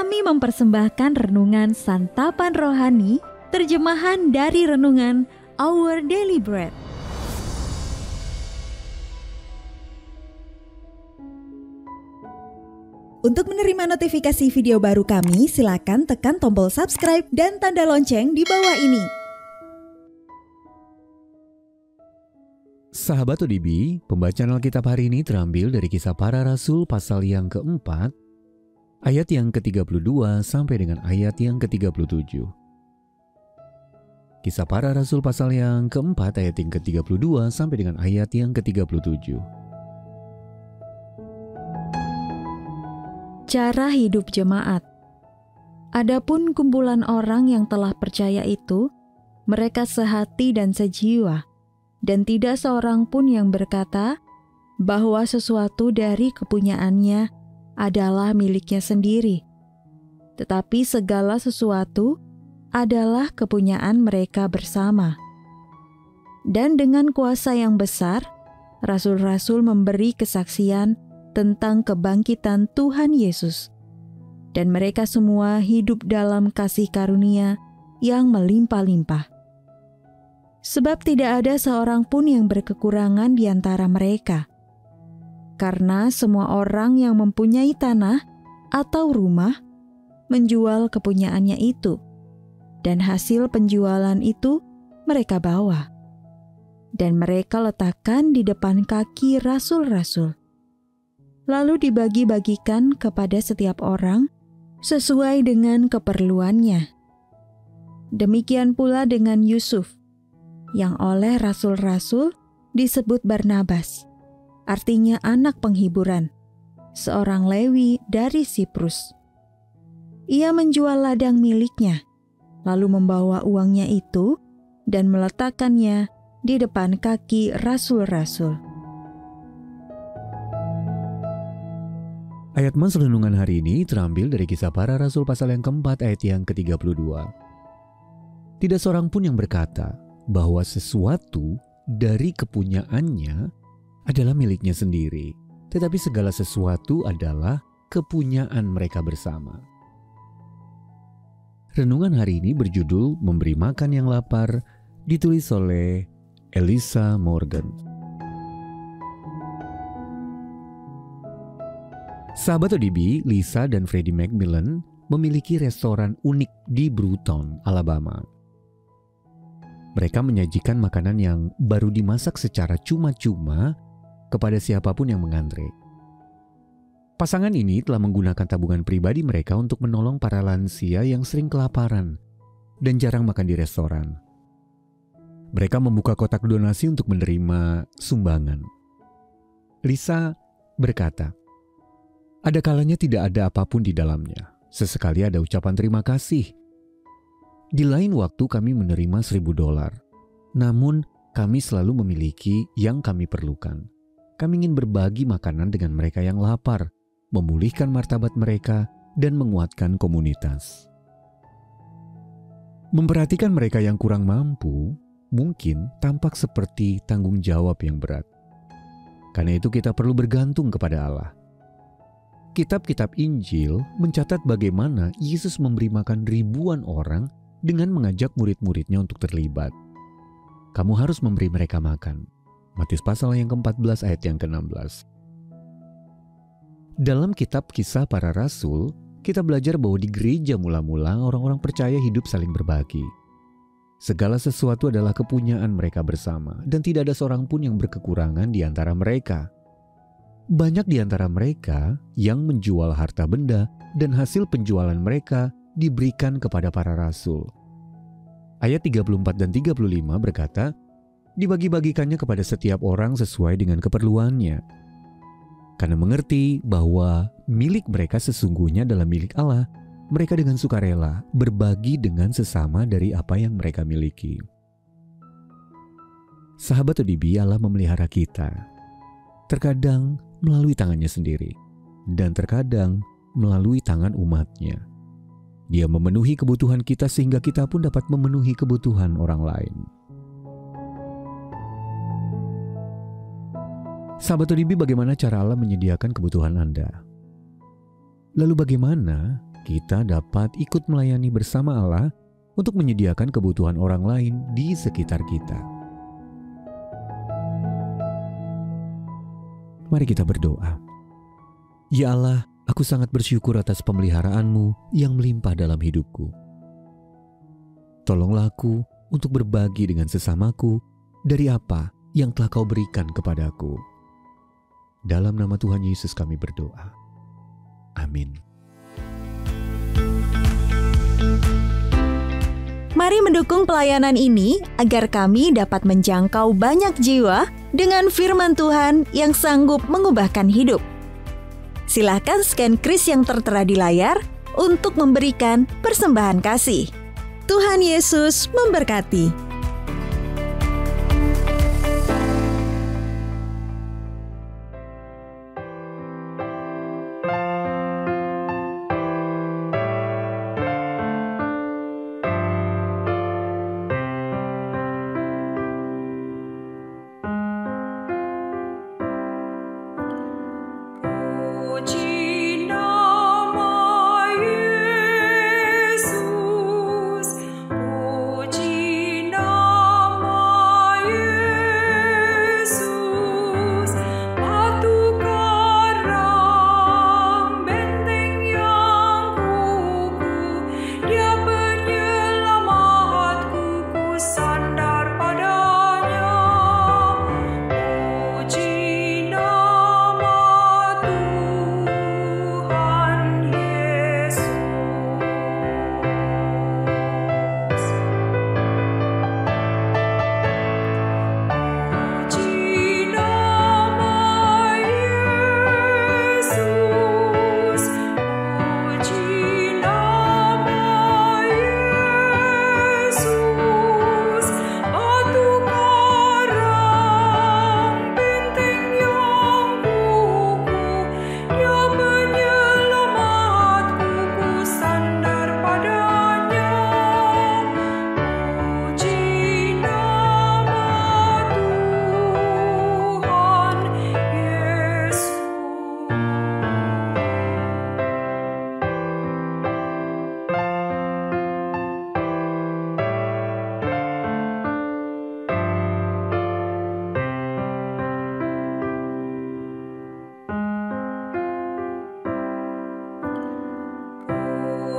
Kami mempersembahkan renungan Santapan Rohani, terjemahan dari renungan Our Daily Bread. Untuk menerima notifikasi video baru kami, silakan tekan tombol subscribe dan tanda lonceng di bawah ini. Sahabat ODB, pembacaan Alkitab hari ini terambil dari Kisah Para Rasul pasal yang keempat, ayat yang ke-32 sampai dengan ayat yang ke-37. Kisah Para Rasul pasal yang keempat, ayat yang ke-32 sampai dengan ayat yang ke-37. Cara hidup jemaat. Adapun kumpulan orang yang telah percaya itu, mereka sehati dan sejiwa, dan tidak seorang pun yang berkata bahwa sesuatu dari kepunyaannya adalah miliknya sendiri, tetapi segala sesuatu adalah kepunyaan mereka bersama. Dan dengan kuasa yang besar, rasul-rasul memberi kesaksian tentang kebangkitan Tuhan Yesus, dan mereka semua hidup dalam kasih karunia yang melimpah-limpah. Sebab tidak ada seorang pun yang berkekurangan di antara mereka, karena semua orang yang mempunyai tanah atau rumah menjual kepunyaannya itu, dan hasil penjualan itu mereka bawa, dan mereka letakkan di depan kaki rasul-rasul. Lalu dibagi-bagikan kepada setiap orang sesuai dengan keperluannya. Demikian pula dengan Yusuf, yang oleh rasul-rasul disebut Barnabas, artinya anak penghiburan, seorang Lewi dari Siprus. Ia menjual ladang miliknya, lalu membawa uangnya itu dan meletakkannya di depan kaki rasul-rasul. Ayat mas renungan hari ini terambil dari Kisah Para Rasul pasal yang keempat, ayat yang ke-32. Tidak seorang pun yang berkata bahwa sesuatu dari kepunyaannya adalah miliknya sendiri, tetapi segala sesuatu adalah kepunyaan mereka bersama. Renungan hari ini berjudul Memberi Makan yang Lapar, ditulis oleh Elisa Morgan. Sahabat ODB, Lisa dan Freddie Macmillan memiliki restoran unik di Brewton, Alabama. Mereka menyajikan makanan yang baru dimasak secara cuma-cuma kepada siapapun yang mengantre. Pasangan ini telah menggunakan tabungan pribadi mereka untuk menolong para lansia yang sering kelaparan dan jarang makan di restoran. Mereka membuka kotak donasi untuk menerima sumbangan. Lisa berkata, "Ada kalanya tidak ada apapun di dalamnya. Sesekali ada ucapan terima kasih. Di lain waktu kami menerima $1,000. Namun kami selalu memiliki yang kami perlukan. Kami ingin berbagi makanan dengan mereka yang lapar, memulihkan martabat mereka, dan menguatkan komunitas." Memperhatikan mereka yang kurang mampu mungkin tampak seperti tanggung jawab yang berat. Karena itu kita perlu bergantung kepada Allah. Kitab-kitab Injil mencatat bagaimana Yesus memberi makan ribuan orang dengan mengajak murid-muridnya untuk terlibat. Kamu harus memberi mereka makan. Matius pasal yang ke-14 ayat yang ke-16. Dalam kitab Kisah Para Rasul, kita belajar bahwa di gereja mula-mula orang-orang percaya hidup saling berbagi. Segala sesuatu adalah kepunyaan mereka bersama, dan tidak ada seorang pun yang berkekurangan di antara mereka. Banyak di antara mereka yang menjual harta benda dan hasil penjualan mereka diberikan kepada para rasul. Ayat 34 dan 35 berkata, dibagi-bagikannya kepada setiap orang sesuai dengan keperluannya. Karena mengerti bahwa milik mereka sesungguhnya adalah milik Allah, mereka dengan sukarela berbagi dengan sesama dari apa yang mereka miliki. Sahabat ODB, Allah memelihara kita. Terkadang melalui tangannya sendiri, dan terkadang melalui tangan umatnya. Dia memenuhi kebutuhan kita sehingga kita pun dapat memenuhi kebutuhan orang lain. Sahabat ODB, bagaimana cara Allah menyediakan kebutuhan Anda? Lalu bagaimana kita dapat ikut melayani bersama Allah untuk menyediakan kebutuhan orang lain di sekitar kita. Mari kita berdoa. Ya Allah, aku sangat bersyukur atas pemeliharaan-Mu yang melimpah dalam hidupku. Tolonglah aku untuk berbagi dengan sesamaku dari apa yang telah Kau berikan kepadaku. Dalam nama Tuhan Yesus kami berdoa. Amin. Mari mendukung pelayanan ini agar kami dapat menjangkau banyak jiwa dengan firman Tuhan yang sanggup mengubahkan hidup. Silakan scan kris yang tertera di layar untuk memberikan persembahan kasih. Tuhan Yesus memberkati.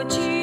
Puji